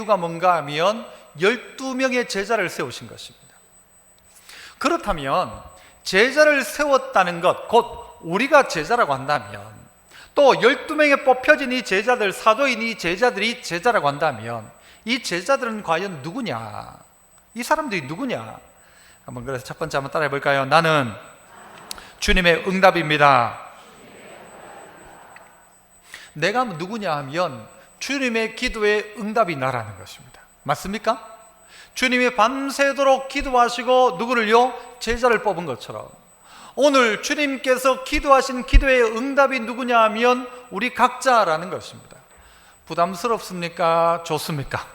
이유가 뭔가 하면 12명의 제자를 세우신 것입니다. 그렇다면 제자를 세웠다는 것, 곧 우리가 제자라고 한다면, 또 12명의 뽑혀진 이 제자들, 사도인 이 제자들이 제자라고 한다면 이 제자들은 과연 누구냐? 이 사람들이 누구냐? 한번 그래서 첫 번째 한번 따라해 볼까요? 나는 주님의 응답입니다. 내가 누구냐 하면 주님의 기도에 응답이 나라는 것입니다. 맞습니까? 주님이 밤새도록 기도하시고 누구를요? 제자를 뽑은 것처럼 오늘 주님께서 기도하신 기도의 응답이 누구냐 하면 우리 각자라는 것입니다. 부담스럽습니까? 좋습니까?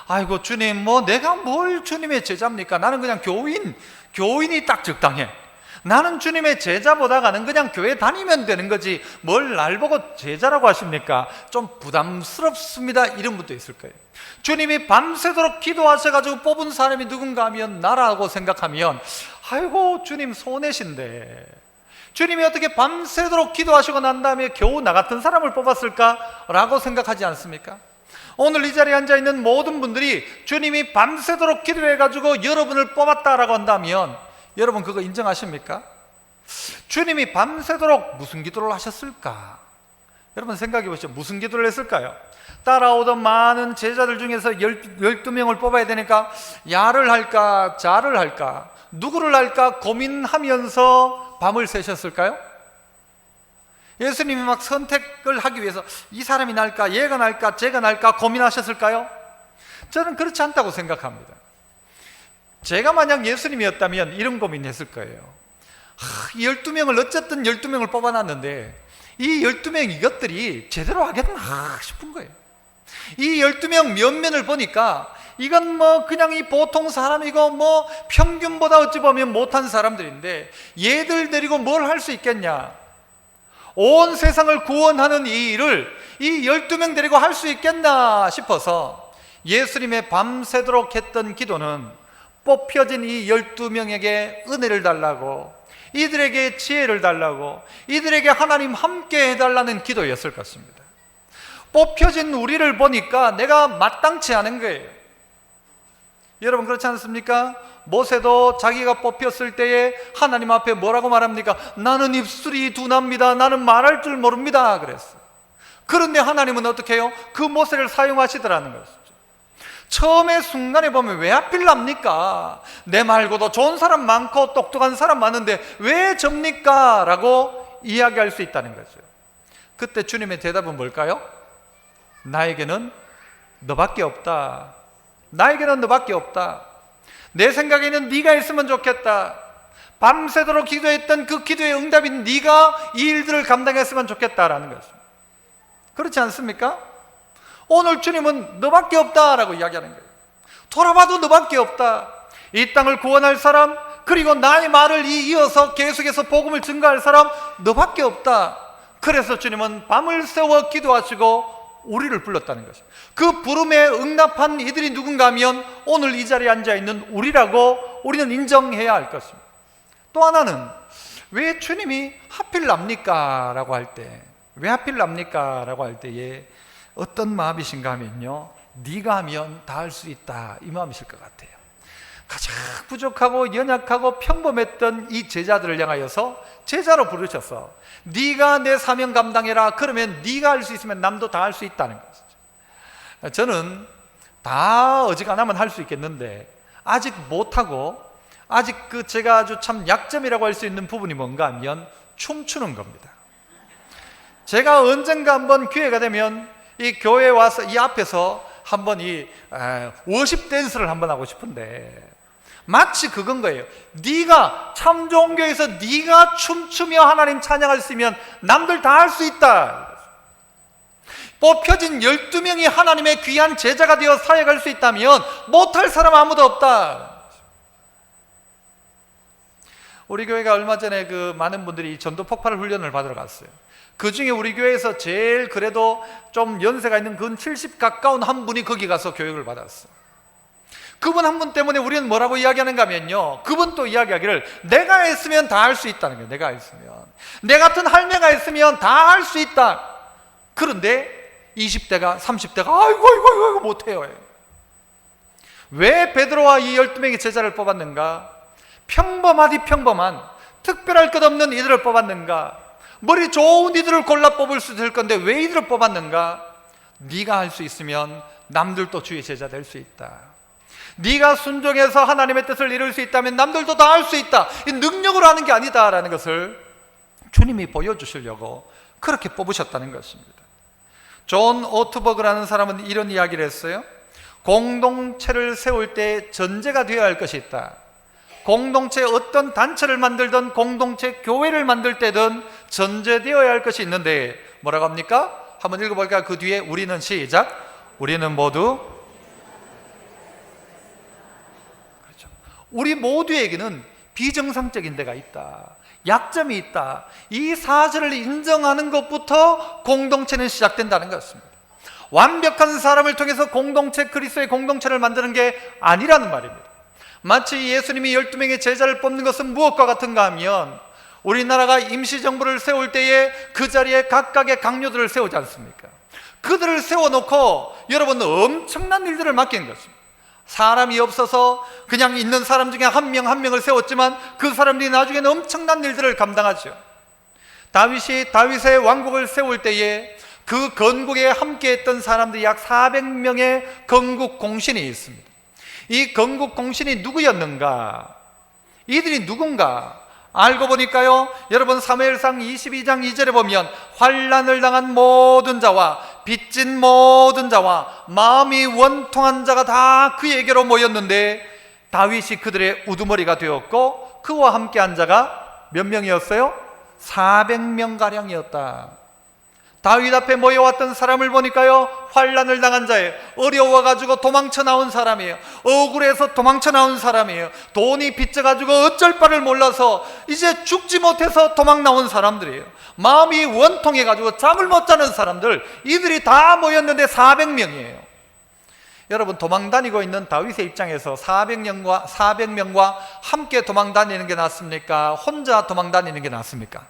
아이고 주님, 뭐 내가 뭘 주님의 제자입니까? 나는 그냥 교인이 딱 적당해. 나는 주님의 제자보다가는 그냥 교회 다니면 되는 거지 뭘 날 보고 제자라고 하십니까? 좀 부담스럽습니다. 이런 분도 있을 거예요. 주님이 밤새도록 기도하셔가지고 뽑은 사람이 누군가 하면 나라고 생각하면 아이고 주님 손해신데 주님이 어떻게 밤새도록 기도하시고 난 다음에 겨우 나 같은 사람을 뽑았을까? 라고 생각하지 않습니까? 오늘 이 자리에 앉아있는 모든 분들이 주님이 밤새도록 기도해가지고 여러분을 뽑았다라고 한다면 여러분 그거 인정하십니까? 주님이 밤새도록 무슨 기도를 하셨을까? 여러분 생각해 보시죠. 무슨 기도를 했을까요? 따라오던 많은 제자들 중에서 12명을 뽑아야 되니까 야를 할까 자를 할까 누구를 할까 고민하면서 밤을 새셨을까요? 예수님이 막 선택을 하기 위해서 이 사람이 날까 얘가 날까 쟤가 날까 고민하셨을까요? 저는 그렇지 않다고 생각합니다. 제가 만약 예수님이었다면 이런 고민했을 거예요. 이 12명을 어쨌든 12명을 뽑아놨는데 이 12명 이것들이 제대로 하겠나 싶은 거예요. 이 12명 면면을 보니까 이건 뭐 그냥 이 보통 사람이고 뭐 평균보다 어찌 보면 못한 사람들인데 얘들 데리고 뭘 할 수 있겠냐? 온 세상을 구원하는 이 일을 이 12명 데리고 할 수 있겠나 싶어서 예수님의 밤새도록 했던 기도는 뽑혀진 이 12명에게 은혜를 달라고, 이들에게 지혜를 달라고, 이들에게 하나님 함께 해달라는 기도였을 것입니다. 뽑혀진 우리를 보니까 내가 마땅치 않은 거예요. 여러분 그렇지 않습니까? 모세도 자기가 뽑혔을 때에 하나님 앞에 뭐라고 말합니까? 나는 입술이 둔합니다. 나는 말할 줄 모릅니다. 그랬어요. 그런데 하나님은 어떻게 해요? 그 모세를 사용하시더라는 것이죠. 처음에 순간에 보면 왜 하필 납니까? 내 말고도 좋은 사람 많고 똑똑한 사람 많은데 왜 접니까? 라고 이야기할 수 있다는 거죠. 그때 주님의 대답은 뭘까요? 나에게는 너밖에 없다. 나에게는 너밖에 없다. 내 생각에는 네가 있으면 좋겠다. 밤새도록 기도했던 그 기도의 응답이 네가 이 일들을 감당했으면 좋겠다라는 것입니다. 그렇지 않습니까? 오늘 주님은 너밖에 없다라고 이야기하는 거예요. 돌아봐도 너밖에 없다. 이 땅을 구원할 사람, 그리고 나의 말을 이어서 계속해서 복음을 증거할 사람 너밖에 없다. 그래서 주님은 밤을 새워 기도하시고 우리를 불렀다는 것입니다. 그 부름에 응답한 이들이 누군가 하면 오늘 이 자리에 앉아있는 우리라고 우리는 인정해야 할 것입니다. 또 하나는 왜 주님이 하필 납니까? 라고 할 때, 왜 하필 납니까? 라고 할 때에 어떤 마음이신가 하면요, 네가 하면 다 할 수 있다, 이 마음이실 것 같아요. 가장 부족하고 연약하고 평범했던 이 제자들을 향하여서 제자로 부르셔서 네가 내 사명 감당해라. 그러면 네가 할 수 있으면 남도 다 할 수 있다는 것이죠. 저는 다 어지간하면 할 수 있겠는데 아직 못하고 아직 제가 아주 참 약점이라고 할 수 있는 부분이 뭔가 하면 춤추는 겁니다. 제가 언젠가 한번 기회가 되면 이 교회에 와서 이 앞에서 한번 이 워십 댄스를 한번 하고 싶은데 마치 그건 거예요. 네가 참 좋은 교회에서 네가 춤추며 하나님 찬양할 수 있으면 남들 다 할 수 있다. 뽑혀진 12명이 하나님의 귀한 제자가 되어 사역할 수 있다면 못할 사람 아무도 없다. 우리 교회가 얼마 전에 많은 분들이 전도 폭발 훈련을 받으러 갔어요. 그 중에 우리 교회에서 제일 그래도 좀 연세가 있는 근 70 가까운 한 분이 거기 가서 교육을 받았어요. 그분 한 분 때문에 우리는 뭐라고 이야기하는가 하면요, 그분 또 이야기하기를 내가 했으면 다 할 수 있다는 거예요. 내가 했으면, 내 같은 할매가 했으면 다 할 수 있다. 그런데 20대가 30대가 아이고 못해요. 왜 베드로와 이 12명의 제자를 뽑았는가? 평범한 특별할 것 없는 이들을 뽑았는가? 머리 좋은 이들을 골라 뽑을 수 있을 건데 왜 이들을 뽑았는가? 네가 할 수 있으면 남들도 주의 제자 될 수 있다. 네가 순종해서 하나님의 뜻을 이룰 수 있다면 남들도 다 할 수 있다. 이 능력으로 하는 게 아니다라는 것을 주님이 보여주시려고 그렇게 뽑으셨다는 것입니다. 존 오트버그라는 사람은 이런 이야기를 했어요. 공동체를 세울 때 전제가 되어야 할 것이 있다. 공동체에 어떤 단체를 만들든 공동체 교회를 만들 때든 전제되어야 할 것이 있는데 뭐라고 합니까? 한번 읽어볼까요? 그 뒤에 우리는 시작. 우리는 모두 그렇죠. 우리 모두에게는 비정상적인 데가 있다. 약점이 있다. 이 사실을 인정하는 것부터 공동체는 시작된다는 것입니다. 완벽한 사람을 통해서 공동체, 그리스도의 공동체를 만드는 게 아니라는 말입니다. 마치 예수님이 12명의 제자를 뽑는 것은 무엇과 같은가 하면 우리나라가 임시정부를 세울 때에 그 자리에 각각의 강요들을 세우지 않습니까? 그들을 세워놓고 여러분 엄청난 일들을 맡기는 것입니다. 사람이 없어서 그냥 있는 사람 중에 한 명을 세웠지만 그 사람들이 나중에는 엄청난 일들을 감당하죠. 다윗이 다윗의 왕국을 세울 때에 그 건국에 함께했던 사람들이 약 400명의 건국 공신이 있습니다. 이 건국 공신이 누구였는가? 이들이 누군가? 알고 보니까요, 여러분 사무엘상 22장 2절에 보면 환난을 당한 모든 자와 빚진 모든 자와 마음이 원통한 자가 다 그에게로 모였는데 다윗이 그들의 우두머리가 되었고 그와 함께한 자가 몇 명이었어요? 400명가량이었다. 다윗 앞에 모여왔던 사람을 보니까요, 환난을 당한 자예요. 어려워가지고 도망쳐 나온 사람이에요. 억울해서 도망쳐 나온 사람이에요. 돈이 빚져가지고 어쩔 바를 몰라서 이제 죽지 못해서 도망 나온 사람들이에요. 마음이 원통해가지고 잠을 못 자는 사람들, 이들이 다 모였는데 400명이에요 여러분, 도망 다니고 있는 다윗의 입장에서 400명과 함께 도망 다니는 게 낫습니까? 혼자 도망 다니는 게 낫습니까?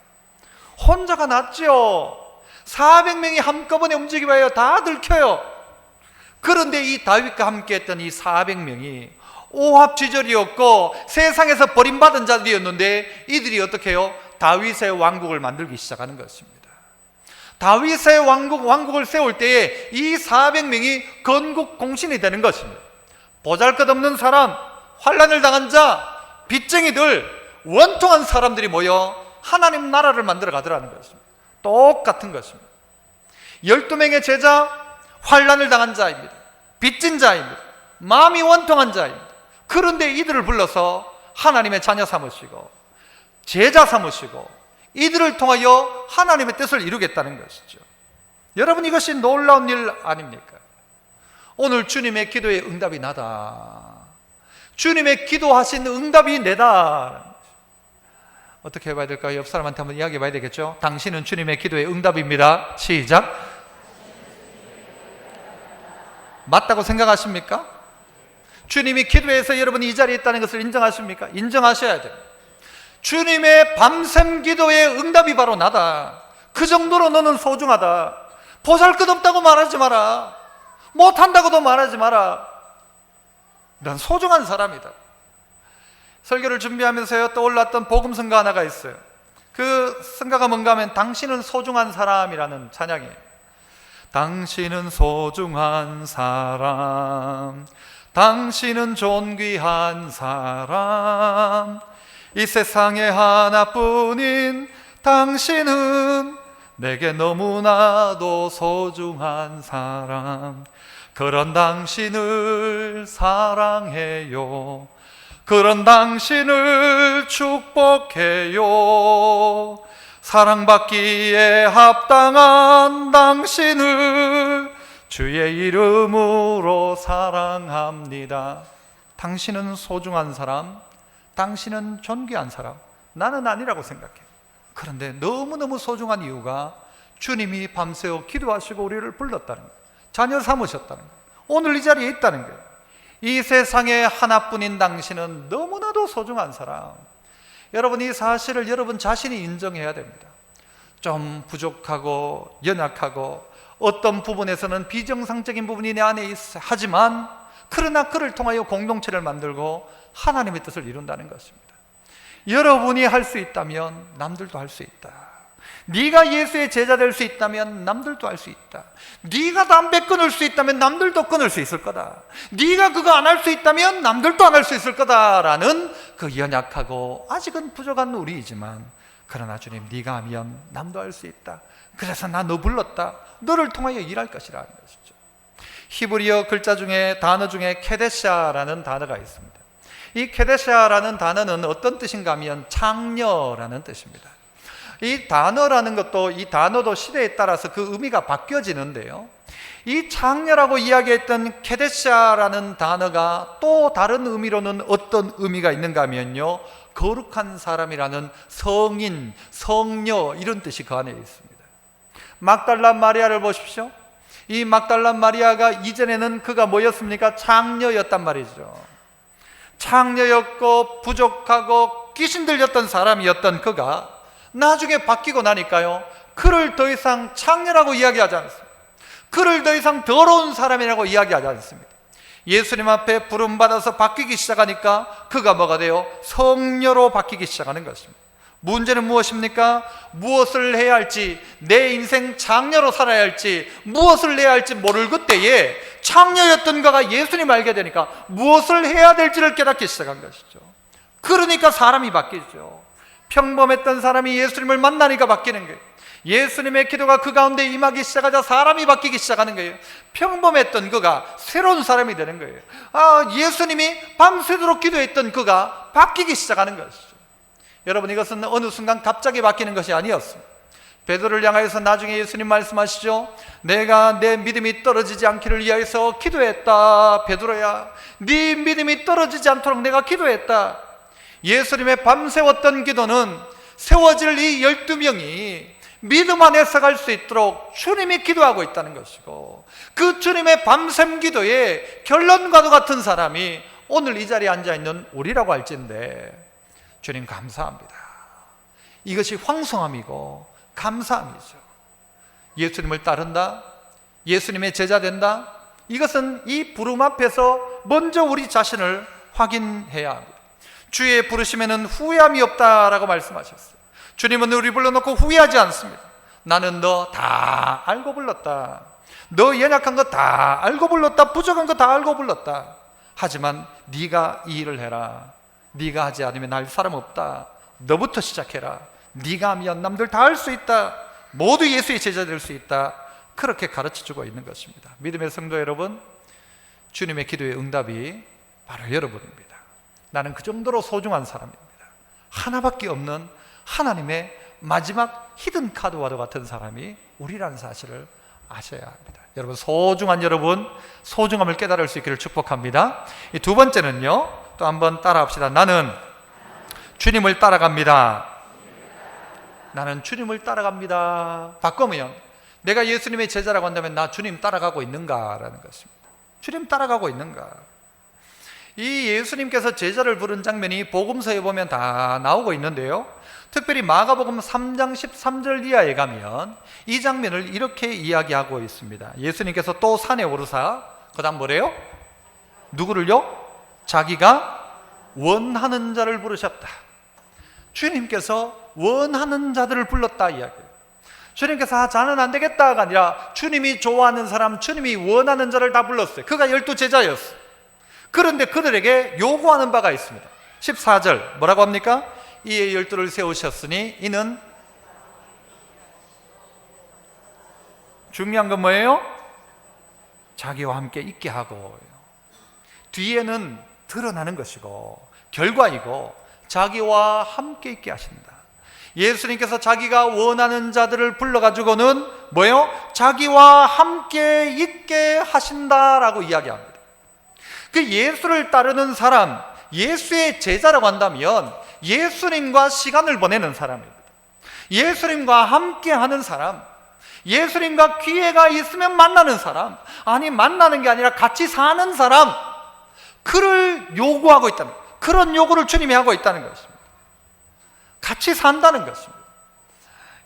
혼자가 낫죠. 400명이 한꺼번에 움직여봐요. 다 들켜요. 그런데 이 다윗과 함께 했던 이 400명이 오합지졸이었고 세상에서 버림받은 자들이었는데 이들이 어떻게 해요? 다윗의 왕국을 만들기 시작하는 것입니다. 다윗의 왕국을 세울 때에 이 400명이 건국 공신이 되는 것입니다. 보잘것없는 사람, 환난을 당한 자, 빚쟁이들, 원통한 사람들이 모여 하나님 나라를 만들어 가더라는 것입니다. 똑같은 것입니다. 12명의 제자, 환난을 당한 자입니다. 빚진 자입니다. 마음이 원통한 자입니다. 그런데 이들을 불러서 하나님의 자녀 삼으시고 제자 삼으시고 이들을 통하여 하나님의 뜻을 이루겠다는 것이죠. 여러분, 이것이 놀라운 일 아닙니까? 오늘 주님의 기도의 응답이 나다. 주님의 기도하신 응답이 내다. 어떻게 해봐야 될까요? 옆 사람한테 한번 이야기해 봐야 되겠죠? 당신은 주님의 기도의 응답입니다. 시작. 맞다고 생각하십니까? 주님이 기도해서 여러분이 이 자리에 있다는 것을 인정하십니까? 인정하셔야 돼요. 주님의 밤샘 기도의 응답이 바로 나다. 그 정도로 너는 소중하다. 보잘것없다고 말하지 마라. 못한다고도 말하지 마라. 난 소중한 사람이다. 설교를 준비하면서요, 떠올랐던 복음성가 하나가 있어요. 그 성가가 뭔가 하면 당신은 소중한 사람이라는 찬양이에요. 당신은 소중한 사람, 당신은 존귀한 사람, 이 세상에 하나뿐인 당신은 내게 너무나도 소중한 사람, 그런 당신을 사랑해요. 그런 당신을 축복해요. 사랑받기에 합당한 당신을 주의 이름으로 사랑합니다. 당신은 소중한 사람, 당신은 존귀한 사람, 나는 아니라고 생각해. 그런데 너무너무 소중한 이유가 주님이 밤새워 기도하시고 우리를 불렀다는 거예요. 자녀 삼으셨다는 거예요. 오늘 이 자리에 있다는 거예요. 이 세상에 하나뿐인 당신은 너무나도 소중한 사람. 여러분, 이 사실을 여러분 자신이 인정해야 됩니다. 좀 부족하고 연약하고 어떤 부분에서는 비정상적인 부분이 내 안에 있어. 하지만 그러나 그를 통하여 공동체를 만들고 하나님의 뜻을 이룬다는 것입니다. 여러분이 할 수 있다면 남들도 할 수 있다. 네가 예수의 제자 될 수 있다면 남들도 할 수 있다. 네가 담배 끊을 수 있다면 남들도 끊을 수 있을 거다. 네가 그거 안 할 수 있다면 남들도 안 할 수 있을 거다라는 그 연약하고 아직은 부족한 우리이지만, 그러나 주님, 네가 하면 남도 할 수 있다. 그래서 나 너 불렀다. 너를 통하여 일할 것이라는 것이죠. 히브리어 글자 중에, 단어 중에 케데샤라는 단어가 있습니다. 이 케데샤라는 단어는 어떤 뜻인가 하면 창녀라는 뜻입니다. 이 단어라는 것도, 이 단어도 시대에 따라서 그 의미가 바뀌어지는데요, 이 창녀라고 이야기했던 케데샤라는 단어가 또 다른 의미로는 어떤 의미가 있는가 하면요, 거룩한 사람이라는 성인, 성녀, 이런 뜻이 그 안에 있습니다. 막달라 마리아를 보십시오. 이 막달라 마리아가 이전에는 그가 뭐였습니까? 창녀였단 말이죠. 창녀였고 부족하고 귀신 들렸던 사람이었던 그가 나중에 바뀌고 나니까요, 그를 더 이상 창녀라고 이야기하지 않습니다. 그를 더 이상 더러운 사람이라고 이야기하지 않습니다. 예수님 앞에 부름받아서 바뀌기 시작하니까 그가 뭐가 돼요? 성녀로 바뀌기 시작하는 것입니다. 문제는 무엇입니까? 무엇을 해야 할지, 내 인생 창녀로 살아야 할지, 무엇을 해야 할지 모를 그때에 창녀였던 그가 예수님 알게 되니까 무엇을 해야 될지를 깨닫기 시작한 것이죠. 그러니까 사람이 바뀌죠. 평범했던 사람이 예수님을 만나니까 바뀌는 거예요. 예수님의 기도가 그 가운데 임하기 시작하자 사람이 바뀌기 시작하는 거예요. 평범했던 그가 새로운 사람이 되는 거예요. 예수님이 밤새도록 기도했던 그가 바뀌기 시작하는 것이죠. 여러분, 이것은 어느 순간 갑자기 바뀌는 것이 아니었습니다. 베드로를 향하여서 나중에 예수님 말씀하시죠. 내가 내 믿음이 떨어지지 않기를 위하여서 기도했다. 베드로야, 네 믿음이 떨어지지 않도록 내가 기도했다. 예수님의 밤새웠던 기도는 세워질 이 12명이 믿음 안에 서갈 수 있도록 주님이 기도하고 있다는 것이고, 그 주님의 밤샘 기도의 결론과도 같은 사람이 오늘 이 자리에 앉아있는 우리라고 할진데, 주님 감사합니다. 이것이 황송함이고 감사함이죠. 예수님을 따른다, 예수님의 제자 된다, 이것은 이 부름 앞에서 먼저 우리 자신을 확인해야 합니다. 주의 부르심에는 후회함이 없다라고 말씀하셨어요. 주님은 우리 불러놓고 후회하지 않습니다. 나는 너 다 알고 불렀다. 너 연약한 거 다 알고 불렀다. 부족한 거 다 알고 불렀다. 하지만 네가 이 일을 해라. 네가 하지 않으면 할 사람 없다. 너부터 시작해라. 네가 하면 남들 다 할 수 있다. 모두 예수의 제자 될 수 있다. 그렇게 가르쳐주고 있는 것입니다. 믿음의 성도 여러분, 주님의 기도의 응답이 바로 여러분입니다. 나는 그 정도로 소중한 사람입니다. 하나밖에 없는 하나님의 마지막 히든 카드와도 같은 사람이 우리라는 사실을 아셔야 합니다. 여러분, 소중한 여러분, 소중함을 깨달을 수 있기를 축복합니다. 이 두 번째는요, 또 한번 따라합시다. 나는 주님을 따라갑니다. 나는 주님을 따라갑니다. 바꾸면 내가 예수님의 제자라고 한다면 나 주님 따라가고 있는가라는 것입니다. 주님 따라가고 있는가? 이 예수님께서 제자를 부른 장면이 복음서에 보면 다 나오고 있는데요, 특별히 마가복음 3장 13절 이하에 가면 이 장면을 이렇게 이야기하고 있습니다. 예수님께서 또 산에 오르사 그 다음 뭐래요? 누구를요? 자기가 원하는 자를 부르셨다. 주님께서 원하는 자들을 불렀다 이야기예요. 주님께서 자는 안 되겠다가 아니라 주님이 좋아하는 사람, 주님이 원하는 자를 다 불렀어요. 그가 12제자였어요. 그런데 그들에게 요구하는 바가 있습니다. 14절 뭐라고 합니까? 이에 12를 세우셨으니 이는, 중요한 건 뭐예요? 자기와 함께 있게 하고, 뒤에는 드러나는 것이고 결과이고 자기와 함께 있게 하신다. 예수님께서 자기가 원하는 자들을 불러가지고는 뭐예요? 자기와 함께 있게 하신다라고 이야기합니다. 그 예수를 따르는 사람, 예수의 제자라고 한다면 예수님과 시간을 보내는 사람입니다. 예수님과 함께 하는 사람, 예수님과 기회가 있으면 만나는 사람, 아니 만나는 게 아니라 같이 사는 사람, 그를 요구하고 있다는, 그런 요구를 주님이 하고 있다는 것입니다. 같이 산다는 것입니다.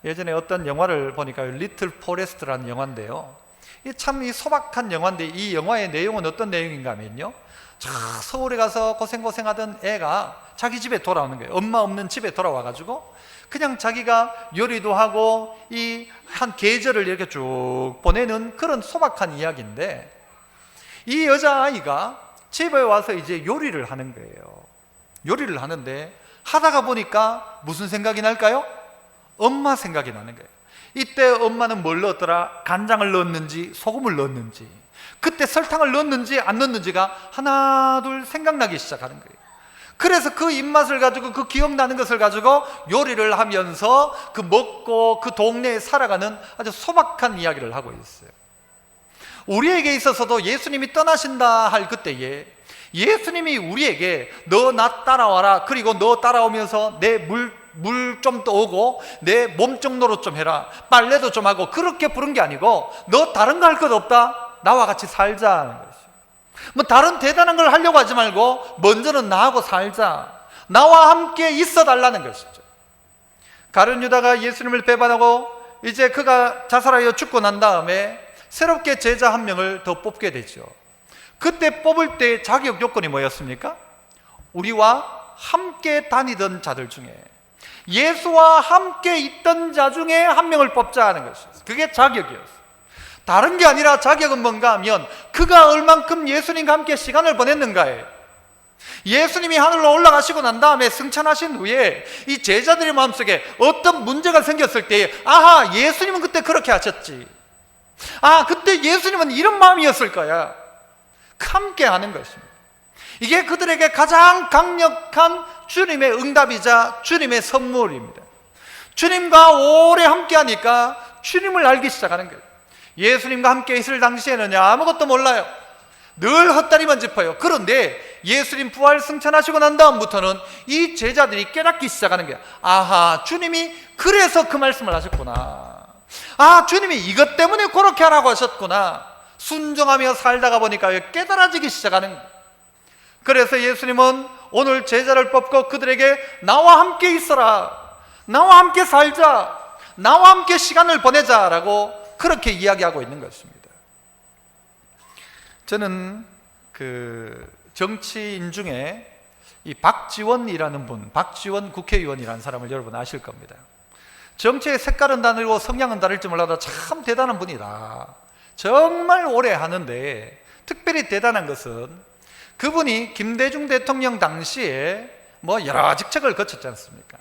예전에 어떤 영화를 보니까 리틀 포레스트라는 영화인데요, 참 이 소박한 영화인데, 이 영화의 내용은 어떤 내용인가 하면요, 서울에 가서 고생하던 애가 자기 집에 돌아오는 거예요. 엄마 없는 집에 돌아와가지고 그냥 자기가 요리도 하고 이 한 계절을 이렇게 쭉 보내는 그런 소박한 이야기인데, 이 여자아이가 집에 와서 이제 요리를 하는 거예요. 요리를 하는데 하다가 보니까 무슨 생각이 날까요? 엄마 생각이 나는 거예요. 이때 엄마는 뭘 넣었더라? 간장을 넣었는지 소금을 넣었는지, 그때 설탕을 넣었는지 안 넣었는지가 하나 둘 생각나기 시작하는 거예요. 그래서 그 입맛을 가지고, 그 기억나는 것을 가지고 요리를 하면서 그 먹고 그 동네에 살아가는 아주 소박한 이야기를 하고 있어요. 우리에게 있어서도 예수님이 떠나신다 할 그때에 예수님이 우리에게 너 나 따라와라, 그리고 너 따라오면서 내 물 좀 떠오고 내 몸쪽 노릇 좀 해라, 빨래도 좀 하고, 그렇게 부른 게 아니고 너 다른 거 할 것 없다? 나와 같이 살자는 것이에요. 뭐 다른 대단한 걸 하려고 하지 말고 먼저는 나하고 살자, 나와 함께 있어 달라는 것이죠. 가룟 유다가 예수님을 배반하고 이제 그가 자살하여 죽고 난 다음에 새롭게 제자 한 명을 더 뽑게 되죠. 그때 뽑을 때 자격 요건이 뭐였습니까? 우리와 함께 다니던 자들 중에, 예수와 함께 있던 자 중에 한 명을 뽑자 하는 것이었어요. 그게 자격이었어요. 다른 게 아니라 자격은 뭔가 하면 그가 얼만큼 예수님과 함께 시간을 보냈는가예요. 예수님이 하늘로 올라가시고 난 다음에 승천하신 후에 이 제자들의 마음속에 어떤 문제가 생겼을 때, 아하, 예수님은 그때 그렇게 하셨지, 아, 그때 예수님은 이런 마음이었을 거야, 함께 하는 것입니다. 이게 그들에게 가장 강력한 주님의 응답이자 주님의 선물입니다. 주님과 오래 함께 하니까 주님을 알기 시작하는 거예요. 예수님과 함께 있을 당시에는 아무것도 몰라요. 늘 헛다리만 짚어요. 그런데 예수님 부활 승천하시고 난 다음부터는 이 제자들이 깨닫기 시작하는 거예요. 아하, 주님이 그래서 그 말씀을 하셨구나, 아, 주님이 이것 때문에 그렇게 하라고 하셨구나. 순종하며 살다가 보니까 깨달아지기 시작하는 거예요. 그래서 예수님은 오늘 제자를 뽑고 그들에게 나와 함께 있어라, 나와 함께 살자, 나와 함께 시간을 보내자라고 그렇게 이야기하고 있는 것입니다. 저는 그 정치인 중에 이 박지원이라는 분, 박지원 국회의원이라는 사람을 여러분 아실 겁니다. 정치의 색깔은 다르고 성향은 다를지 몰라도 참 대단한 분이다. 정말 오래 하는데 특별히 대단한 것은 그분이 김대중 대통령 당시에 뭐 여러 직책을 거쳤지 않습니까?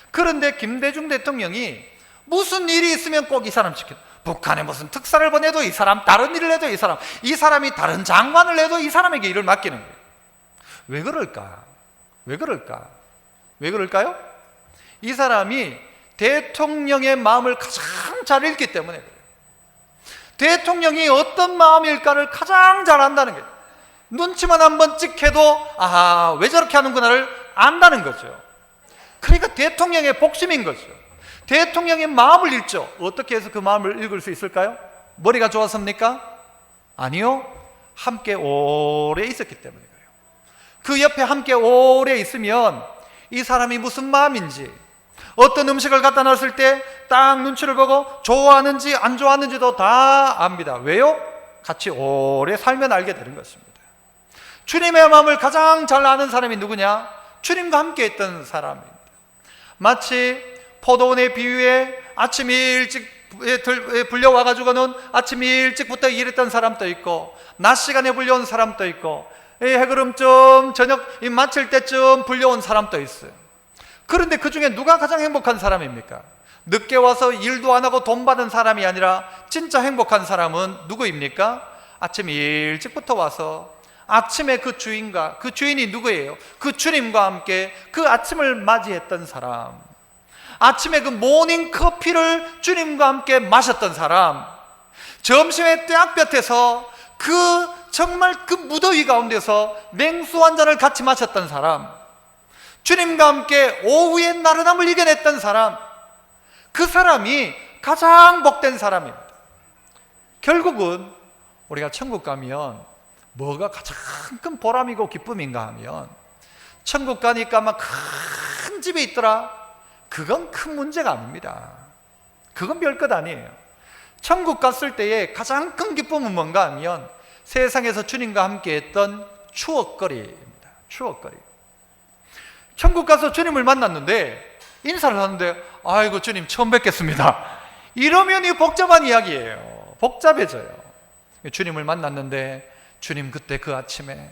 그런데 김대중 대통령이 무슨 일이 있으면 꼭 이 사람 시켜, 북한에 무슨 특사를 보내도 이 사람, 다른 일을 해도 이 사람, 이 사람이 다른 장관을 해도 이 사람에게 일을 맡기는 거예요. 왜 그럴까? 왜 그럴까? 왜 그럴까요? 이 사람이 대통령의 마음을 가장 잘 읽기 때문에 그래요. 대통령이 어떤 마음일까를 가장 잘 안다는 거예요. 눈치만 한번 찍혀도 아하, 왜 저렇게 하는구나를 안다는 거죠. 그러니까 대통령의 복심인 거죠. 대통령의 마음을 읽죠. 어떻게 해서 그 마음을 읽을 수 있을까요? 머리가 좋았습니까? 아니요, 함께 오래 있었기 때문에 그래요. 그 옆에 함께 오래 있으면 이 사람이 무슨 마음인지, 어떤 음식을 갖다 놨을 때 딱 눈치를 보고 좋아하는지 안 좋아하는지도 다 압니다. 왜요? 같이 오래 살면 알게 되는 것입니다. 주님의 마음을 가장 잘 아는 사람이 누구냐? 주님과 함께 있던 사람입니다. 마치 포도원의 비유에 아침 일찍 불려와가지고는 아침 일찍부터 일했던 사람도 있고, 낮 시간에 불려온 사람도 있고, 해그름쯤 저녁 마칠 때쯤 불려온 사람도 있어요. 그런데 그 중에 누가 가장 행복한 사람입니까? 늦게 와서 일도 안 하고 돈 받은 사람이 아니라 진짜 행복한 사람은 누구입니까? 아침 일찍부터 와서 아침에 그 주인과, 그 주인이 누구예요? 그 주님과 함께 그 아침을 맞이했던 사람, 아침에 그 모닝 커피를 주님과 함께 마셨던 사람, 점심에 떼약볕에서 그 정말 그 무더위 가운데서 냉수 한 잔을 같이 마셨던 사람, 주님과 함께 오후의 나른함을 이겨냈던 사람, 그 사람이 가장 복된 사람입니다. 결국은 우리가 천국 가면 뭐가 가장 큰 보람이고 기쁨인가 하면, 천국 가니까 막 큰 집이 있더라, 그건 큰 문제가 아닙니다. 그건 별것 아니에요. 천국 갔을 때의 가장 큰 기쁨은 뭔가 하면 세상에서 주님과 함께 했던 추억거리입니다. 추억거리. 천국 가서 주님을 만났는데 인사를 하는데 아이고 주님 처음 뵙겠습니다 이러면 이 복잡한 이야기예요. 복잡해져요. 주님을 만났는데 주님 그때 그 아침에,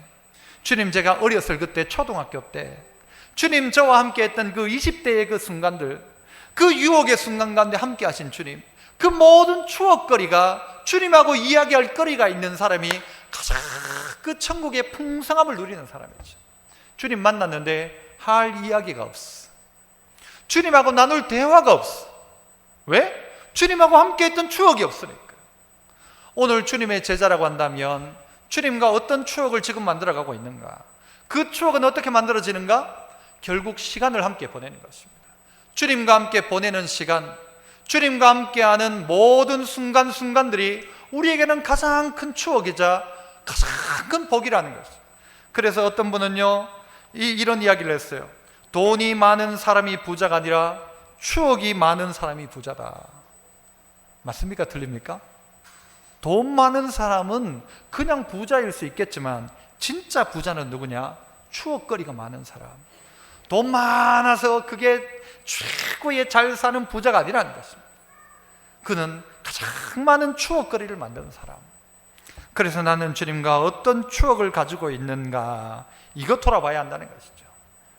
주님 제가 어렸을 그때 초등학교 때, 주님 저와 함께 했던 그 20대의 그 순간들, 그 유혹의 순간 가운데 함께 하신 주님, 그 모든 추억거리가 주님하고 이야기할 거리가 있는 사람이 가장 그 천국의 풍성함을 누리는 사람이죠. 주님 만났는데 할 이야기가 없어. 주님하고 나눌 대화가 없어. 왜? 주님하고 함께 했던 추억이 없으니까. 오늘 주님의 제자라고 한다면 주님과 어떤 추억을 지금 만들어가고 있는가? 그 추억은 어떻게 만들어지는가? 결국 시간을 함께 보내는 것입니다. 주님과 함께 보내는 시간, 주님과 함께하는 모든 순간순간들이 우리에게는 가장 큰 추억이자 가장 큰 복이라는 것이죠. 그래서 어떤 분은요 이런 이야기를 했어요. 돈이 많은 사람이 부자가 아니라 추억이 많은 사람이 부자다. 맞습니까? 틀립니까? 돈 많은 사람은 그냥 부자일 수 있겠지만 진짜 부자는 누구냐? 추억거리가 많은 사람. 돈 많아서 그게 최고의 잘 사는 부자가 아니라는 것입니다. 그는 가장 많은 추억거리를 만드는 사람. 그래서 나는 주님과 어떤 추억을 가지고 있는가, 이거 돌아봐야 한다는 것이죠.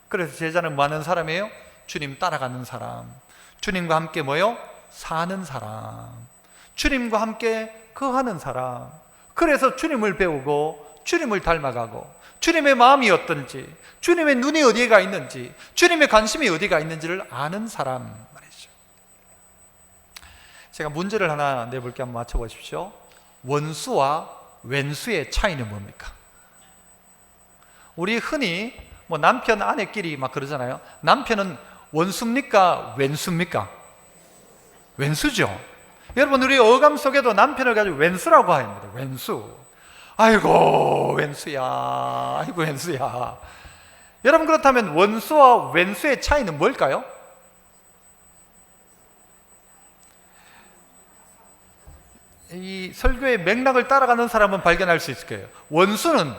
그래서 제자는 뭐 하는 사람이에요? 주님 따라가는 사람, 주님과 함께 뭐요? 사는 사람, 주님과 함께 거하는 사람. 그래서 주님을 배우고 주님을 닮아가고 주님의 마음이 어떤지, 주님의 눈이 어디가 있는지, 주님의 관심이 어디가 있는지를 아는 사람 말이죠. 제가 문제를 하나 내볼게. 한번 맞춰보십시오. 원수와 왼수의 차이는 뭡니까? 우리 흔히 뭐 남편 아내끼리 막 그러잖아요. 남편은 원수입니까? 왼수입니까? 왼수죠. 여러분, 우리 어감 속에도 남편을 가지고 왼수라고 합니다. 왼수. 아이고 왼수야, 아이고 왼수야. 여러분, 그렇다면 원수와 왼수의 차이는 뭘까요? 이 설교의 맥락을 따라가는 사람은 발견할 수 있을 거예요. 원수는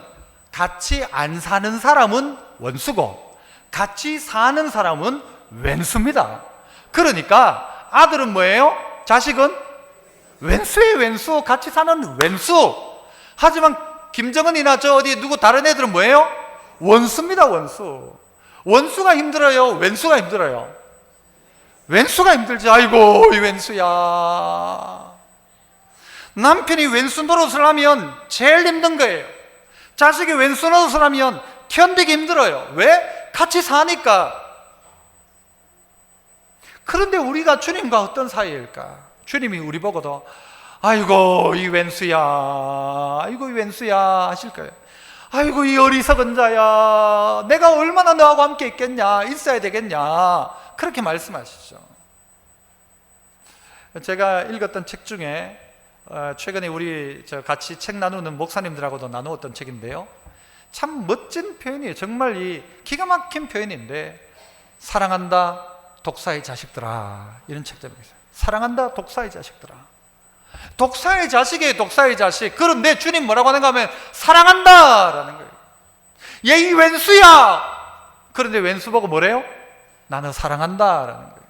같이 안 사는 사람은 원수고 같이 사는 사람은 왼수입니다. 그러니까 아들은 뭐예요? 자식은 왼수예요. 왼수. 같이 사는 왼수. 하지만 김정은이나 저 어디 누구 다른 애들은 뭐예요? 원수입니다. 원수. 원수가 힘들어요? 왼수가 힘들어요? 왼수가 힘들지. 아이고 이 왼수야. 남편이 왼수 노릇을 하면 제일 힘든 거예요. 자식이 왼수 노릇을 하면 견디기 힘들어요. 왜? 같이 사니까. 그런데 우리가 주님과 어떤 사이일까? 주님이 우리 보고도 아이고 이 왼수야, 아이고 이 왼수야 하실 거예요. 아이고 이 어리석은 자야, 내가 얼마나 너하고 함께 있겠냐, 있어야 되겠냐, 그렇게 말씀하시죠. 제가 읽었던 책 중에 최근에 우리 같이 책 나누는 목사님들하고도 나누었던 책인데요, 참 멋진 표현이에요. 정말 이 기가 막힌 표현인데, 사랑한다 독사의 자식들아, 이런 책 제목이 있어요. 사랑한다 독사의 자식들아. 독사의 자식이에요. 독사의 자식. 그런데 주님 뭐라고 하는가 하면 사랑한다 라는 거예요. 얘 이 왼수야. 그런데 왼수 보고 뭐래요? 나는 사랑한다 라는 거예요.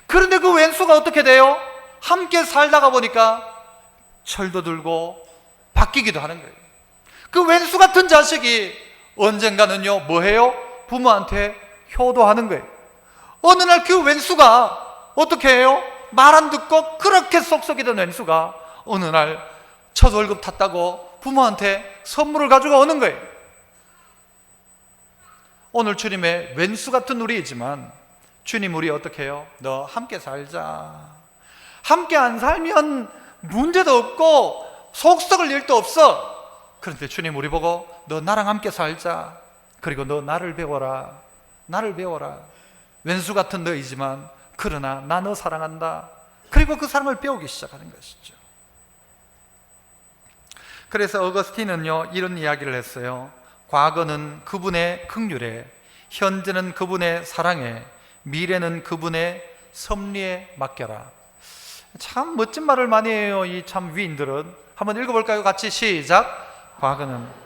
그런데 그 왼수가 어떻게 돼요? 함께 살다가 보니까 철도 들고 바뀌기도 하는 거예요. 그 왼수 같은 자식이 언젠가는요 뭐해요? 부모한테 효도하는 거예요. 어느 날 그 왼수가 어떻게 해요? 말 안 듣고 그렇게 쏙쏙이던 왼수가 어느 날 첫 월급 탔다고 부모한테 선물을 가지고 오는 거예요. 오늘 주님의 왼수 같은 우리이지만 주님 우리 어떻게 해요? 너 함께 살자. 함께 안 살면 문제도 없고 속 썩을 일도 없어. 그런데 주님 우리 보고 너 나랑 함께 살자. 그리고 너 나를 배워라. 나를 배워라. 왼수 같은 너이지만 그러나 나 너 사랑한다. 그리고 그 사랑을 배우기 시작하는 것이죠. 그래서 어거스틴은요 이런 이야기를 했어요. 과거는 그분의 긍휼에, 현재는 그분의 사랑에, 미래는 그분의 섭리에 맡겨라. 참 멋진 말을 많이 해요, 이 참 위인들은. 한번 읽어볼까요? 같이 시작. 과거는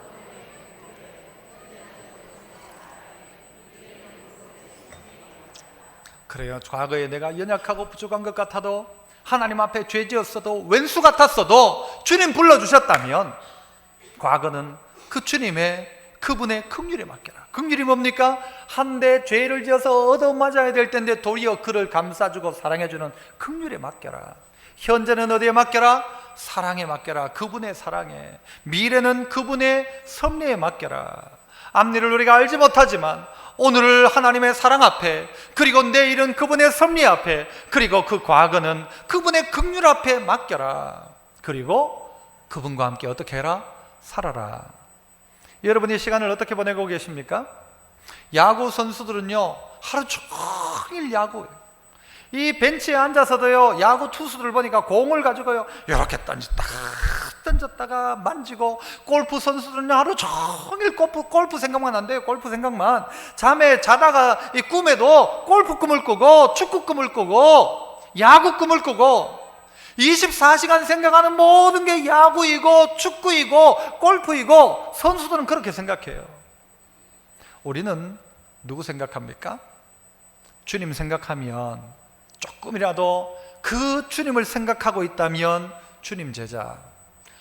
그래요. 과거에 내가 연약하고 부족한 것 같아도, 하나님 앞에 죄지었어도, 왼수 같았어도 주님 불러주셨다면 과거는 그 주님의, 그분의 긍휼에 맡겨라. 긍휼이 뭡니까? 한데 죄를 지어서 얻어맞아야 될 텐데 도리어 그를 감싸주고 사랑해주는 긍휼에 맡겨라. 현재는 어디에 맡겨라? 사랑에 맡겨라. 그분의 사랑에. 미래는 그분의 섭리에 맡겨라. 앞일을 우리가 알지 못하지만 오늘을 하나님의 사랑 앞에, 그리고 내일은 그분의 섭리 앞에, 그리고 그 과거는 그분의 긍휼 앞에 맡겨라. 그리고 그분과 함께 어떻게 해라? 살아라. 여러분, 이 시간을 어떻게 보내고 계십니까? 야구 선수들은요, 하루 종일 야구예요. 이 벤치에 앉아서도요, 야구 투수들 보니까 공을 가지고요, 이렇게 던졌다가 만지고, 골프 선수들은 하루 종일 골프 생각만 한대요. 골프 생각만. 잠에 자다가 이 꿈에도 골프 꿈을 꾸고, 축구 꿈을 꾸고, 야구 꿈을 꾸고, 24시간 생각하는 모든 게 야구이고 축구이고 골프이고, 선수들은 그렇게 생각해요. 우리는 누구 생각합니까? 주님 생각하면, 조금이라도 그 주님을 생각하고 있다면 주님 제자.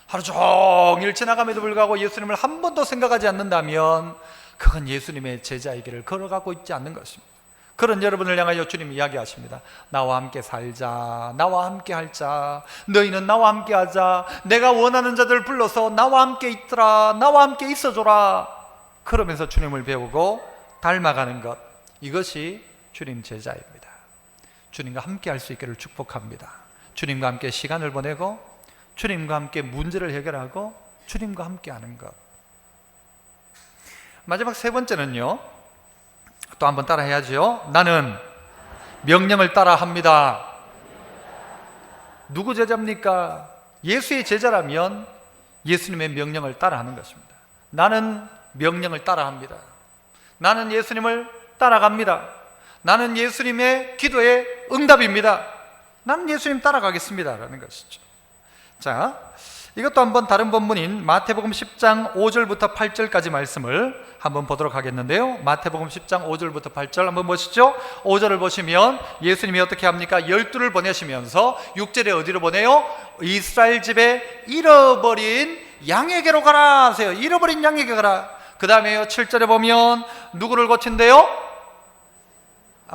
하루 종일 지나감에도 불구하고 예수님을 한 번도 생각하지 않는다면 그건 예수님의 제자의 길을 걸어가고 있지 않는 것입니다. 그런 여러분을 향하여 주님 이야기하십니다. 나와 함께 살자. 나와 함께 할자. 너희는 나와 함께 하자. 내가 원하는 자들 불러서 나와 함께 있더라. 나와 함께 있어줘라. 그러면서 주님을 배우고 닮아가는 것, 이것이 주님 제자입니다. 주님과 함께 할 수 있기를 축복합니다. 주님과 함께 시간을 보내고, 주님과 함께 문제를 해결하고, 주님과 함께 하는 것. 마지막 세 번째는요, 또 한번 따라 해야죠. 나는 명령을 따라 합니다. 누구 제자입니까? 예수의 제자라면 예수님의 명령을 따라 하는 것입니다. 나는 명령을 따라 합니다. 나는 예수님을 따라갑니다. 나는 예수님의 기도에 응답입니다. 나는 예수님 따라가겠습니다 라는 것이죠. 자, 이것도 한번 다른 본문인 마태복음 10장 5절부터 8절까지 말씀을 한번 보도록 하겠는데요, 마태복음 10장 5절부터 8절 한번 보시죠. 5절을 보시면 예수님이 어떻게 합니까? 12를 보내시면서 6절에 어디로 보내요? 이스라엘 집에 잃어버린 양에게로 가라 하세요. 잃어버린 양에게 가라. 그 다음에요, 7절에 보면 누구를 고친대요?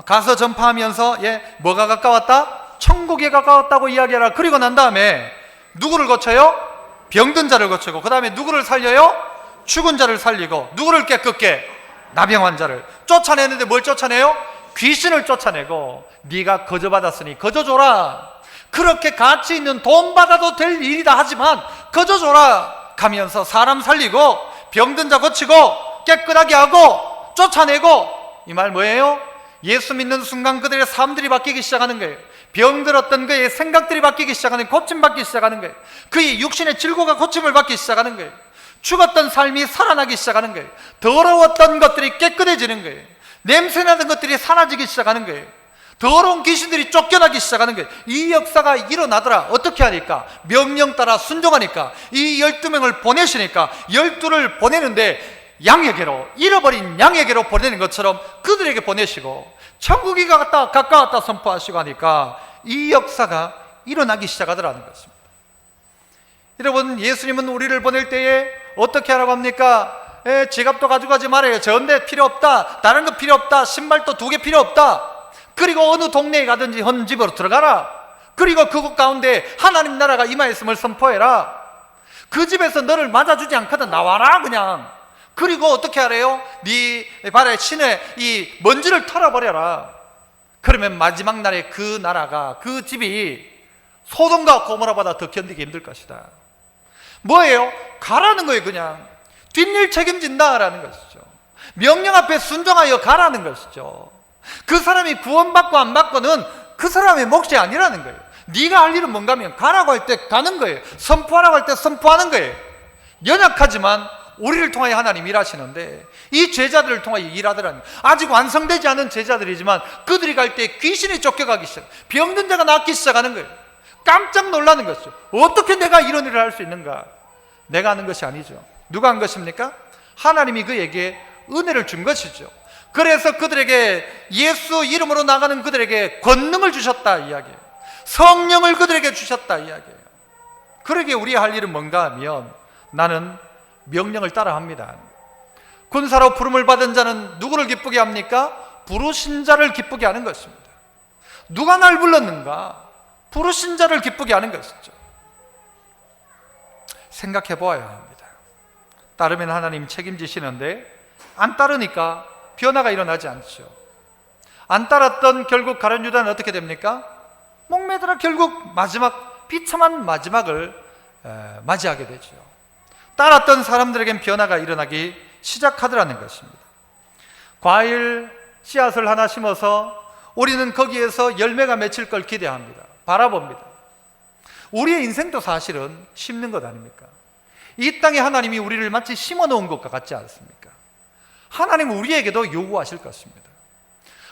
가서 전파하면서, 뭐가 가까웠다? 천국에 가까웠다고 이야기하라. 그리고 난 다음에 누구를 고쳐요? 병든 자를 고치고, 그 다음에 누구를 살려요? 죽은 자를 살리고, 누구를 깨끗게? 나병 환자를. 쫓아내는데 뭘 쫓아내요? 귀신을 쫓아내고, 네가 거저받았으니 거저줘라. 그렇게 가치 있는, 돈 받아도 될 일이다 하지만 거저줘라 가면서 사람 살리고, 병든 자 고치고, 깨끗하게 하고, 쫓아내고. 이 말 뭐예요? 예수 믿는 순간 그들의 삶들이 바뀌기 시작하는 거예요. 병들었던 그의 생각들이 바뀌기 시작하는 거예요. 고침받기 시작하는 거예요. 그의 육신의 질고가 고침을 받기 시작하는 거예요. 죽었던 삶이 살아나기 시작하는 거예요. 더러웠던 것들이 깨끗해지는 거예요. 냄새나던 것들이 사라지기 시작하는 거예요. 더러운 귀신들이 쫓겨나기 시작하는 거예요. 이 역사가 일어나더라. 어떻게 하니까? 명령 따라 순종하니까. 이 12명을 보내시니까, 12를 보내는데 양에게로, 잃어버린 양에게로 보내는 것처럼 그들에게 보내시고, 천국이 가까웠다 선포하시고 하니까 이 역사가 일어나기 시작하더라는 것입니다. 여러분, 예수님은 우리를 보낼 때에 어떻게 하라고 합니까? 지갑도 가져가지 말아요. 전대 필요 없다. 다른 거 필요 없다. 신발도 2개 필요 없다. 그리고 어느 동네에 가든지 현 집으로 들어가라. 그리고 그곳 가운데 하나님 나라가 임하였음을 선포해라. 그 집에서 너를 맞아주지 않거든 나와라 그냥. 그리고 어떻게 하래요? 네 발에 신의 이 먼지를 털어버려라. 그러면 마지막 날에 그 나라가, 그 집이 소돔과 고모라보다 더 견디기 힘들 것이다. 뭐예요? 가라는 거예요. 그냥 뒷일 책임진다라는 것이죠. 명령 앞에 순종하여 가라는 것이죠. 그 사람이 구원받고 안 받고는 그 사람의 몫이 아니라는 거예요. 네가 할 일은 뭔가 하면 가라고 할 때 가는 거예요. 선포하라고 할 때 선포하는 거예요. 연약하지만 우리를 통하여 하나님 일하시는데, 이 제자들을 통하여 일하더라는, 아직 완성되지 않은 제자들이지만 그들이 갈 때 귀신이 쫓겨가기 시작, 병든 자가 낫기 시작하는 거예요. 깜짝 놀라는 것이죠. 어떻게 내가 이런 일을 할 수 있는가? 내가 하는 것이 아니죠. 누가 한 것입니까? 하나님이 그에게 은혜를 준 것이죠. 그래서 그들에게 예수 이름으로 나가는 그들에게 권능을 주셨다 이야기예요. 성령을 그들에게 주셨다 이야기예요. 그러기에 우리가 할 일은 뭔가 하면 나는 명령을 따라합니다. 군사로 부름을 받은 자는 누구를 기쁘게 합니까? 부르신 자를 기쁘게 하는 것입니다. 누가 날 불렀는가? 부르신 자를 기쁘게 하는 것이죠. 생각해 보아야 합니다. 따르면 하나님 책임지시는데 안 따르니까 변화가 일어나지 않죠. 안 따랐던 결국 가룟 유다는 어떻게 됩니까? 목매달아 결국 마지막 비참한 마지막을 맞이하게 되죠. 따랐던 사람들에겐 변화가 일어나기 시작하더라는 것입니다. 과일 씨앗을 하나 심어서 우리는 거기에서 열매가 맺힐 걸 기대합니다. 바라봅니다. 우리의 인생도 사실은 심는 것 아닙니까? 이 땅에 하나님이 우리를 마치 심어 놓은 것과 같지 않습니까? 하나님은 우리에게도 요구하실 것입니다.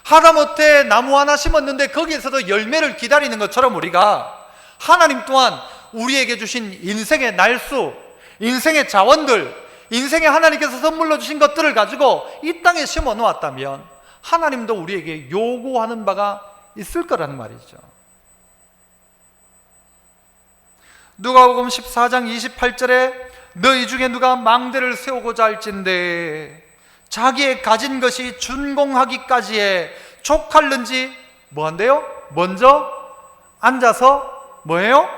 하다못해 나무 하나 심었는데 거기에서도 열매를 기다리는 것처럼 우리가 하나님 또한 우리에게 주신 인생의 날수, 인생의 자원들, 인생에 하나님께서 선물로 주신 것들을 가지고 이 땅에 심어 놓았다면 하나님도 우리에게 요구하는 바가 있을 거라는 말이죠. 누가복음 14장 28절에 너희 중에 누가 망대를 세우고자 할진대 자기의 가진 것이 준공하기까지에 족할는지 뭐한대요? 먼저 앉아서 뭐해요?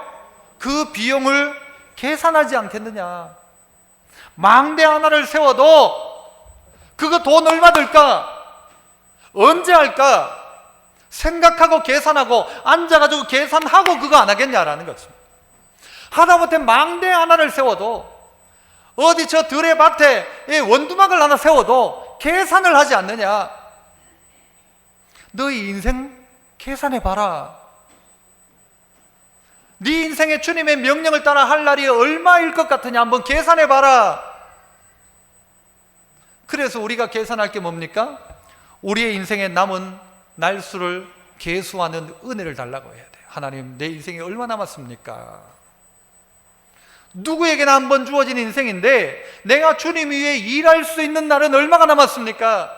그 비용을 계산하지 않겠느냐. 망대 하나를 세워도 그거 돈 얼마 들까? 언제 할까? 생각하고 계산하고 앉아가지고 계산하고 그거 안 하겠냐라는 거죠. 하다못해 망대 하나를 세워도 어디 저 들의 밭에 원두막을 하나 세워도 계산을 하지 않느냐. 너희 인생 계산해봐라. 네 인생에 주님의 명령을 따라 할 날이 얼마일 것 같으냐 한번 계산해봐라. 그래서 우리가 계산할 게 뭡니까? 우리의 인생에 남은 날수를 계수하는 은혜를 달라고 해야 돼요. 하나님, 내 인생이 얼마 남았습니까? 누구에게나 한 번 주어진 인생인데 내가 주님 위해 일할 수 있는 날은 얼마가 남았습니까?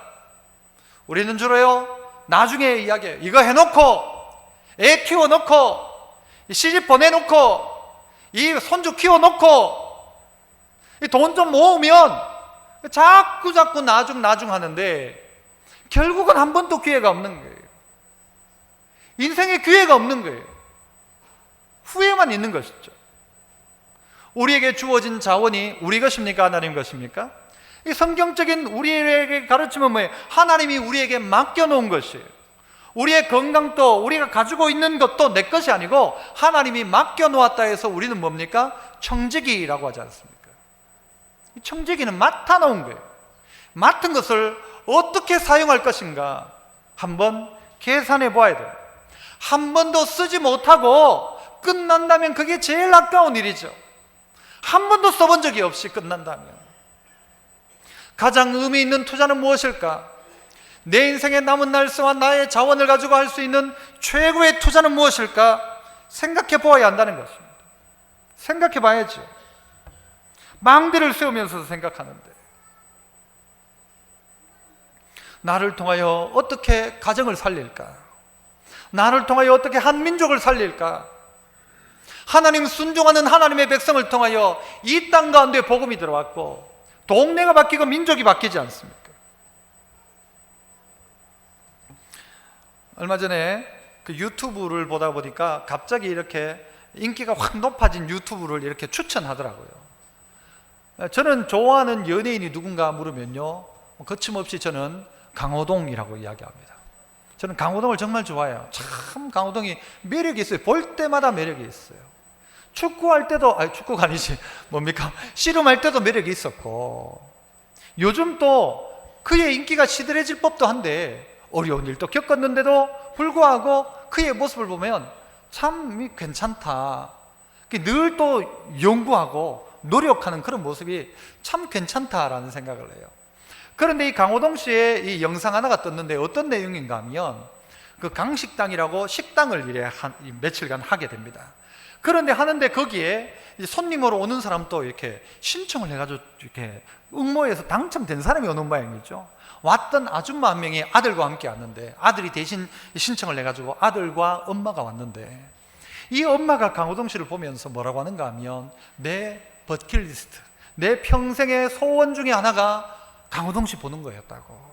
우리는 주로요 나중에 이야기해요. 이거 해놓고 애 키워놓고 시집 보내놓고 이 손주 키워놓고 돈 좀 모으면 자꾸 나중 하는데 결국은 한 번도 기회가 없는 거예요. 인생에 기회가 없는 거예요. 후회만 있는 것이죠. 우리에게 주어진 자원이 우리 것입니까? 하나님 것입니까? 이 성경적인 우리에게 가르침은 뭐예요? 하나님이 우리에게 맡겨놓은 것이에요. 우리의 건강도 우리가 가지고 있는 것도 내 것이 아니고 하나님이 맡겨놓았다 해서 우리는 뭡니까? 청지기라고 하지 않습니까? 이 청지기는 맡아놓은 거예요. 맡은 것을 어떻게 사용할 것인가 한번 계산해 봐야 돼요. 한 번도 쓰지 못하고 끝난다면 그게 제일 아까운 일이죠. 한 번도 써본 적이 없이 끝난다면 가장 의미 있는 투자는 무엇일까? 내 인생의 남은 날수와 나의 자원을 가지고 할 수 있는 최고의 투자는 무엇일까? 생각해 보아야 한다는 것입니다. 생각해 봐야죠. 망대를 세우면서도 생각하는데 나를 통하여 어떻게 가정을 살릴까? 나를 통하여 어떻게 한 민족을 살릴까? 하나님 순종하는 하나님의 백성을 통하여 이 땅 가운데 복음이 들어왔고 동네가 바뀌고 민족이 바뀌지 않습니까? 얼마 전에 그 유튜브를 보다 보니까 갑자기 이렇게 인기가 확 높아진 유튜브를 이렇게 추천하더라고요. 저는 좋아하는 연예인이 누군가 물으면요 거침없이 저는 강호동이라고 이야기합니다. 저는 강호동을 정말 좋아해요. 참 강호동이 매력이 있어요. 볼 때마다 매력이 있어요. 축구할 때도 축구가 아니지 뭡니까? 씨름할 때도 매력이 있었고 요즘 또 그의 인기가 시들해질 법도 한데 어려운 일도 겪었는데도 불구하고 그의 모습을 보면 참 괜찮다. 늘 또 연구하고 노력하는 그런 모습이 참 괜찮다라는 생각을 해요. 그런데 이 강호동 씨의 이 영상 하나가 떴는데 어떤 내용인가 하면 그 강식당이라고 식당을 며칠간 하게 됩니다. 그런데 하는데 거기에 이제 손님으로 오는 사람도 이렇게 신청을 해가지고 이렇게 응모해서 당첨된 사람이 오는 모양이죠. 왔던 아줌마 한 명이 아들과 함께 왔는데, 아들이 대신 신청을 해가지고 아들과 엄마가 왔는데, 이 엄마가 강호동 씨를 보면서 뭐라고 하는가 하면, 내 버킷리스트, 내 평생의 소원 중에 하나가 강호동 씨 보는 거였다고.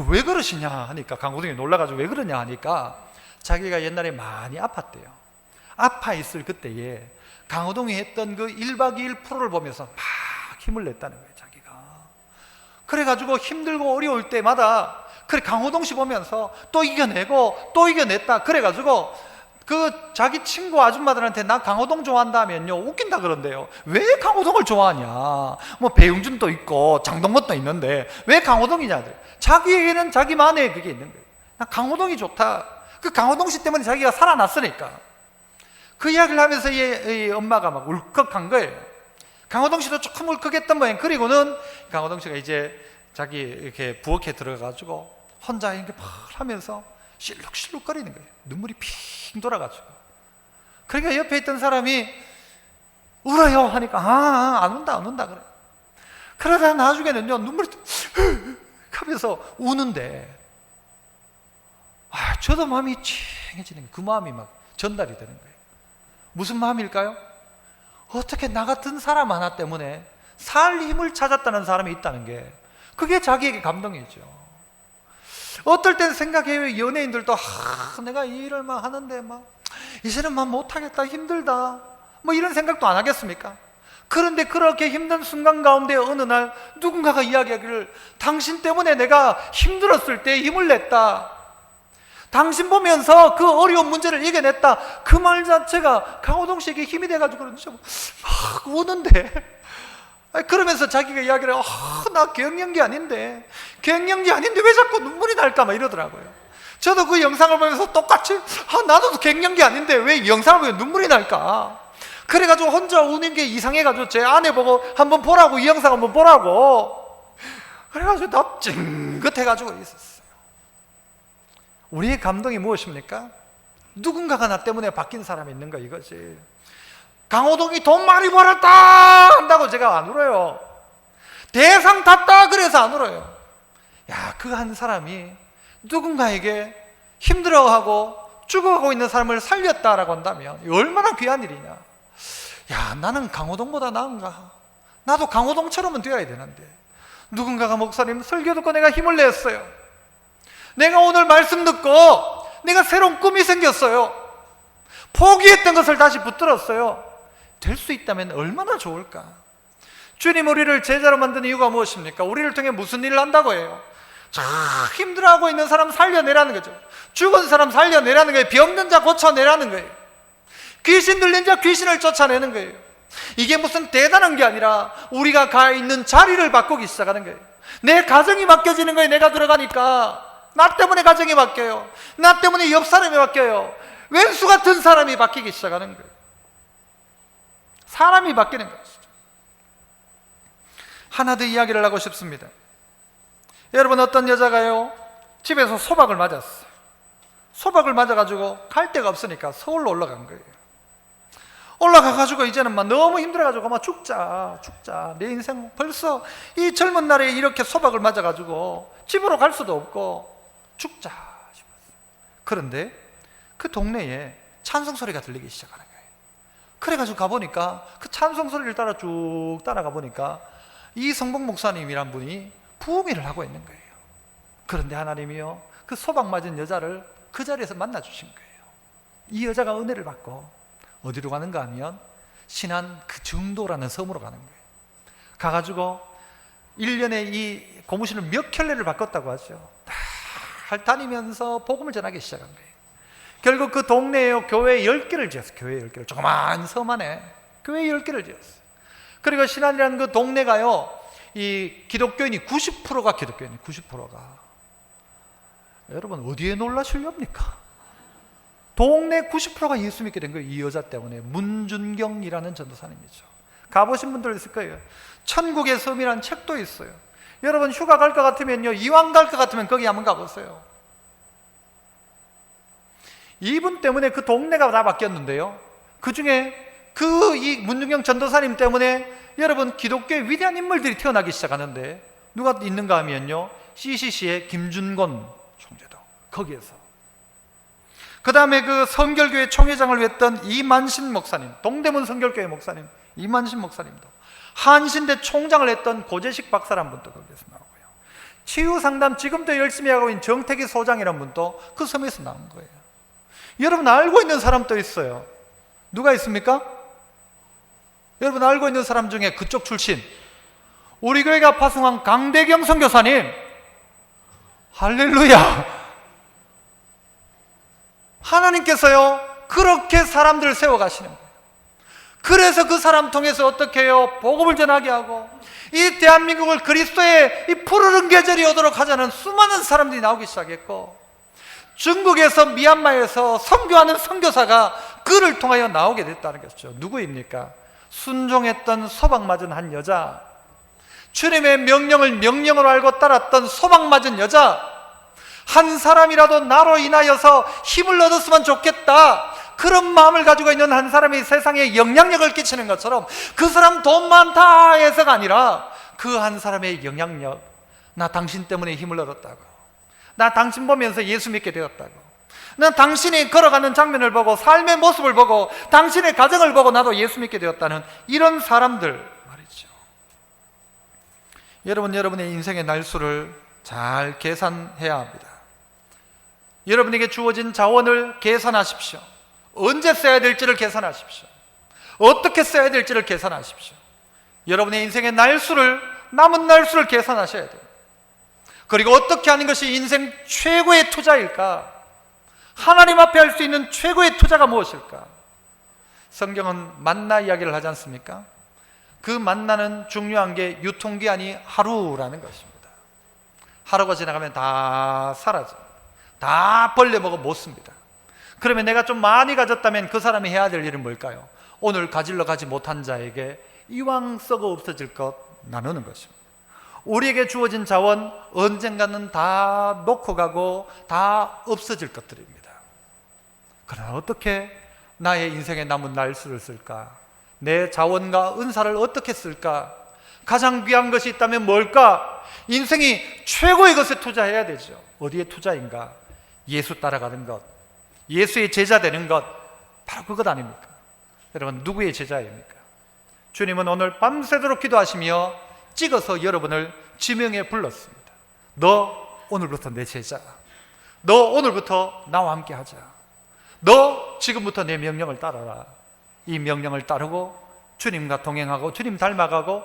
왜 그러시냐 하니까, 강호동이 놀라가지고 왜 그러냐 하니까, 자기가 옛날에 많이 아팠대요. 아파 있을 그때에 강호동이 했던 그 1박 2일 프로를 보면서 막 힘을 냈다는 거예요, 자기가. 그래가지고 힘들고 어려울 때마다 그래 강호동 씨 보면서 또 이겨내고 또 이겨냈다. 그래가지고 그 자기 친구 아줌마들한테 나 강호동 좋아한다 하면요, 웃긴다 그런대요. 왜 강호동을 좋아하냐, 뭐 배용준도 있고 장동건도 있는데 왜 강호동이냐. 자기에게는 자기만의 그게 있는 거예요. 나 강호동이 좋다. 그 강호동 씨 때문에 자기가 살아났으니까. 그 이야기를 하면서 이 엄마가 막 울컥한 거예요. 강호동 씨도 조금 울컥했던 모양. 그리고는 강호동 씨가 이제 자기 이렇게 부엌에 들어가가지고 혼자 이렇게 막 하면서 실룩실룩거리는 거예요. 눈물이 핑 돌아가지고. 그러니까 옆에 있던 사람이 울어요 하니까 안 운다 그래. 그러다 나중에는요, 눈물이 하면서 우는데, 저도 마음이 찡해지는 거예요. 그 마음이 막 전달이 되는 거예요. 무슨 마음일까요? 어떻게 나 같은 사람 하나 때문에 살 힘을 찾았다는 사람이 있다는 게, 그게 자기에게 감동이죠. 어떨 땐 생각해요. 연예인들도 내가 이 일을 막 하는데 막 이제는 막 못하겠다, 힘들다, 뭐 이런 생각도 안 하겠습니까? 그런데 그렇게 힘든 순간 가운데 어느 날 누군가가 이야기하기를, 당신 때문에 내가 힘들었을 때 힘을 냈다, 당신 보면서 그 어려운 문제를 이겨냈다. 그 말 자체가 강호동 씨에게 힘이 돼가지고 그런지 막 우는데, 그러면서 자기가 이야기를 나 갱년기 아닌데 왜 자꾸 눈물이 날까 막 이러더라고요. 저도 그 영상을 보면서 똑같이 나도 갱년기 아닌데 왜 영상을 보면 눈물이 날까. 그래가지고 혼자 우는 게 이상해가지고 제 아내 보고 한번 보라고, 이 영상 한번 보라고. 그래가지고 나 찡긋해가지고 있었어요. 우리의 감동이 무엇입니까? 누군가가 나 때문에 바뀐 사람이 있는 거, 이거지. 강호동이 돈 많이 벌었다 한다고 제가 안 울어요. 대상 탔다 그래서 안 울어요. 그 한 사람이 누군가에게 힘들어하고 죽어가고 있는 사람을 살렸다라고 한다면 얼마나 귀한 일이냐. 나는 강호동보다 나은가? 나도 강호동처럼은 되어야 되는데. 누군가가 목사님 설교 듣고 내가 힘을 냈어요. 내가 오늘 말씀 듣고 내가 새로운 꿈이 생겼어요. 포기했던 것을 다시 붙들었어요. 될 수 있다면 얼마나 좋을까. 주님 우리를 제자로 만든 이유가 무엇입니까? 우리를 통해 무슨 일을 한다고 해요? 힘들어하고 있는 사람 살려내라는 거죠. 죽은 사람 살려내라는 거예요. 병든 자 고쳐내라는 거예요. 귀신 들린 자 귀신을 쫓아내는 거예요. 이게 무슨 대단한 게 아니라 우리가 가 있는 자리를 바꾸기 시작하는 거예요. 내 가정이 바뀌어지는 거예요. 내가 들어가니까 나 때문에 가정이 바뀌어요. 나 때문에 옆 사람이 바뀌어요. 왼수 같은 사람이 바뀌기 시작하는 거예요. 사람이 바뀌는 거죠. 하나 더 이야기를 하고 싶습니다. 여러분, 어떤 여자가요, 집에서 소박을 맞았어요. 소박을 맞아가지고 갈 데가 없으니까 서울로 올라간 거예요. 올라가가지고 이제는 막 너무 힘들어가지고 막 죽자 내 인생 벌써 이 젊은 날에 이렇게 소박을 맞아가지고 집으로 갈 수도 없고 죽자 싶었어요. 그런데 그 동네에 찬송 소리가 들리기 시작하는 거예요. 그래가지고 가보니까 그 찬송 소리를 따라 쭉 따라가 보니까 이성복 목사님이란 분이 부흥회를 하고 있는 거예요. 그런데 하나님이요, 그 소박 맞은 여자를 그 자리에서 만나 주신 거예요. 이 여자가 은혜를 받고 어디로 가는가 하면 신안 그 정도라는 섬으로 가는 거예요. 가가지고 1년에 이 고무신을 몇 켤레를 바꿨다고 하죠. 다 다니면서 복음을 전하기 시작한 거예요. 결국 그 동네에 교회 10개를 지었어요. 교회 10개를, 조그만 섬 안에 교회 10개를 지었어요. 그리고 신안이라는 그 동네가요, 이 기독교인이 90%가 기독교인이 90%가. 여러분, 어디에 놀라시렵니까? 동네 90%가 예수 믿게 된 거예요. 이 여자 때문에. 문준경이라는 전도사님이죠. 가보신 분들 있을 거예요. 천국의 섬이라는 책도 있어요. 여러분, 휴가 갈 것 같으면요, 이왕 갈 것 같으면 거기 한번 가보세요. 이분 때문에 그 동네가 다 바뀌었는데요, 그 중에 이 문중경 전도사님 때문에 여러분 기독교의 위대한 인물들이 태어나기 시작하는데 누가 있는가 하면요, CCC의 김준건 총재도 거기에서, 그 다음에 그 성결교회 총회장을 했던 이만신 목사님, 동대문 성결교회 목사님 이만신 목사님도, 한신대 총장을 했던 고재식 박사라는 분도 거기에서 나오고요, 치유상담 지금도 열심히 하고 있는 정태기 소장이라는 분도 그 섬에서 나온 거예요. 여러분 알고 있는 사람도 있어요. 누가 있습니까? 여러분 알고 있는 사람 중에 그쪽 출신, 우리 교회가 파송한 강대경 선교사님, 할렐루야! 하나님께서요 그렇게 사람들을 세워가시는 거예요. 그래서 그 사람 통해서 어떻게 해요? 복음을 전하게 하고 이 대한민국을 그리스도의 이 푸르른 계절이 오도록 하자는 수많은 사람들이 나오기 시작했고, 중국에서 미얀마에서 선교하는 선교사가 그를 통하여 나오게 됐다는 것이죠. 누구입니까? 순종했던 소방 맞은 한 여자, 주님의 명령을 명령으로 알고 따랐던 소방 맞은 여자, 한 사람이라도 나로 인하여서 힘을 얻었으면 좋겠다, 그런 마음을 가지고 있는 한 사람이 세상에 영향력을 끼치는 것처럼 그 사람 돈 많다 해서가 아니라 그 한 사람의 영향력, 나 당신 때문에 힘을 얻었다고, 나 당신 보면서 예수 믿게 되었다고, 난 당신이 걸어가는 장면을 보고 삶의 모습을 보고 당신의 가정을 보고 나도 예수 믿게 되었다는 이런 사람들 말이죠. 여러분의 인생의 날수를 잘 계산해야 합니다. 여러분에게 주어진 자원을 계산하십시오. 언제 써야 될지를 계산하십시오. 어떻게 써야 될지를 계산하십시오. 여러분의 인생의 날수를, 남은 날수를 계산하셔야 돼요. 그리고 어떻게 하는 것이 인생 최고의 투자일까? 하나님 앞에 할 수 있는 최고의 투자가 무엇일까? 성경은 만나 이야기를 하지 않습니까? 그 만나는 중요한 게 유통기한이 하루라는 것입니다. 하루가 지나가면 다 사라집니다. 다 벌레먹어 못 씁니다. 그러면 내가 좀 많이 가졌다면 그 사람이 해야 될 일은 뭘까요? 오늘 가지러 가지 못한 자에게 이왕 썩어 없어질 것 나누는 것입니다. 우리에게 주어진 자원 언젠가는 다 놓고 가고 다 없어질 것들입니다. 그러나 어떻게 나의 인생에 남은 날수를 쓸까? 내 자원과 은사를 어떻게 쓸까? 가장 귀한 것이 있다면 뭘까? 인생이 최고의 것에 투자해야 되죠. 어디에 투자인가? 예수 따라가는 것, 예수의 제자 되는 것, 바로 그것 아닙니까? 여러분 누구의 제자입니까? 주님은 오늘 밤새도록 기도하시며 찍어서 여러분을 지명해 불렀습니다. 너 오늘부터 내 제자, 너 오늘부터 나와 함께 하자, 너 지금부터 내 명령을 따라라. 이 명령을 따르고 주님과 동행하고 주님 닮아가고,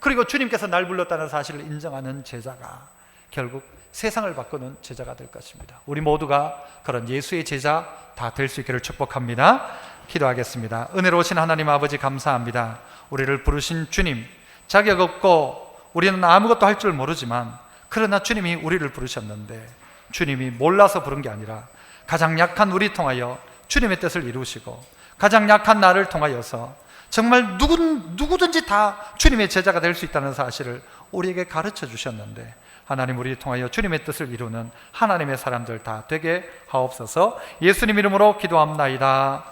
그리고 주님께서 날 불렀다는 사실을 인정하는 제자가 결국 세상을 바꾸는 제자가 될 것입니다. 우리 모두가 그런 예수의 제자 다 될 수 있기를 축복합니다. 기도하겠습니다. 은혜로우신 하나님 아버지 감사합니다. 우리를 부르신 주님, 자격 없고 우리는 아무것도 할 줄 모르지만 그러나 주님이 우리를 부르셨는데, 주님이 몰라서 부른 게 아니라 가장 약한 우리 통하여 주님의 뜻을 이루시고, 가장 약한 나를 통하여서 정말 누구든지 다 주님의 제자가 될 수 있다는 사실을 우리에게 가르쳐 주셨는데, 하나님 우리 통하여 주님의 뜻을 이루는 하나님의 사람들 다 되게 하옵소서. 예수님 이름으로 기도합나이다.